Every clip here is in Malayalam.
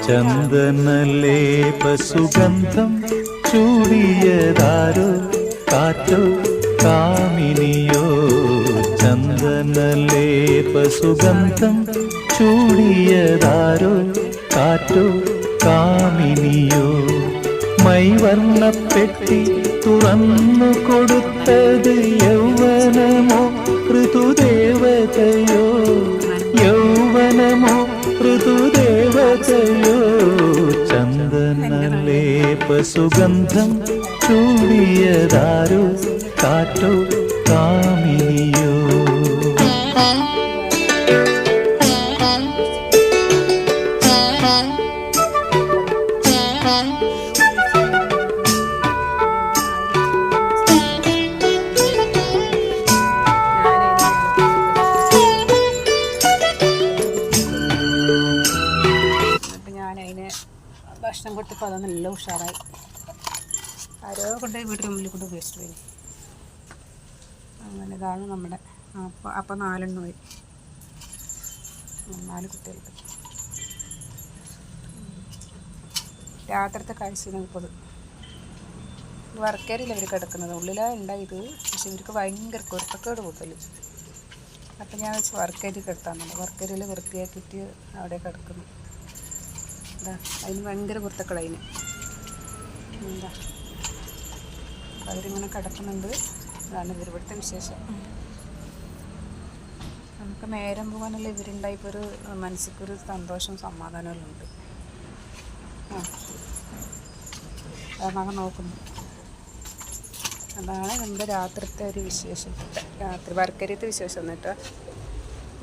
ചന്ദനലേപസുഗന്ധം ചൂടിയതാരോ കാറ്റോ കാമിനിയോ ചന്ദനലേപസുഗന്ധം ചൂടിയതാരോ കാറ്റോ കാമിനിയോ മൈവർണ്ണപ്പെട്ടി തുറന്നു കൊടുത്തത് യൗവനമോ ഋതുദേവതയോ യൗവനമോ ഋതുദേവതയോ ചന്ദനലേപസുഗന്ധം ചൂടിയതാരോ കാറ്റോ കാമിനിയോ. ഭക്ഷണം കൊടുത്തപ്പോൾ അത് നല്ല ഉഷാറായി. ആരോ കൊണ്ട് വീട്ടിൽ മുന്നിൽ കൊണ്ട് വേസ്റ്റ് പോയി. അങ്ങനെ ഇതാണ് നമ്മുടെ അപ്പോൾ 4 എണ്ണമായി 4 കുട്ടികൾക്ക്. രാത്രിത്തെ കാഴ്ചയാണ് ഇപ്പോൾ ഇത്. വർക്കേരിയില്ല ഇവർ കിടക്കുന്നത്, ഉള്ളിലാണ് ഉണ്ടായത്. പക്ഷെ ഇവർക്ക് ഭയങ്കര കുരുത്തക്കേട് കൂടുതൽ. അപ്പം ഞാൻ വെച്ച് വർക്കേരി കിടത്താമെന്നുണ്ട്. വർക്കേരിയിൽ വൃത്തിയാക്കിയിട്ട് അവിടെ കിടക്കുന്നു. എന്താ അതിന് ഭയങ്കര കുരുത്തക്കേട് അതിന്. എന്താ അവരിങ്ങനെ കിടക്കുന്നുണ്ട്. അതാണ് ഇവരിവിടുത്തെ വിശേഷം. നമുക്ക് നേരം പോകാനുള്ള ഇവരുണ്ടായിപ്പോൾ ഒരു മനസ്സിക്കൊരു സന്തോഷം സമാധാനമെല്ലാം ഉണ്ട്. അതാണ് നോക്കുന്നു. അതാണ് നമ്മുടെ രാത്രിത്തെ ഒരു വിശേഷം. രാത്രി വർക്കരിയത്തെ വിശേഷം എന്നിട്ട്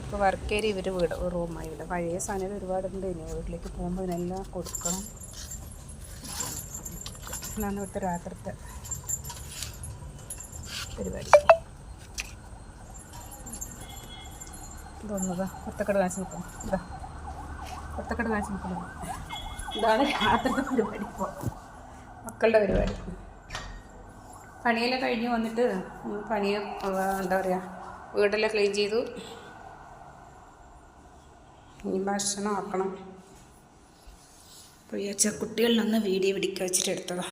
ഇപ്പോൾ വർക്കേരി ഇവർ റൂമായി ഇവിടെ. പഴയ സാധനം ഒരുപാടുണ്ട്. ഇനി വീട്ടിലേക്ക് പോകുമ്പോൾ ഇതിനെല്ലാം കൊടുക്കണം. എന്നാണ് ഇവിടുത്തെ രാത്രിത്തെ പരിപാടി. ഇതൊന്നതാ പൊത്തക്കട കാണിച്ച് നിൽക്കണം. ഇതാ പൊത്തക്കട കാണിച്ച് നിൽക്കണം. ഇതാണ് രാത്രിത്തെ പരിപാടി. ഇപ്പോൾ മക്കളുടെ പരിപാടി. പണിയെല്ലാം കഴിഞ്ഞ് വന്നിട്ട് എന്താ പറയുക, വീടെല്ലാം ക്ലീൻ ചെയ്തു. ഇനി ഭക്ഷണം ആക്കണം. അപ്പോൾ വിചാരിച്ച കുട്ടികളിലൊന്ന് വീഡിയോ പിടിക്കാൻ വെച്ചിട്ട് എടുത്തതാണ്.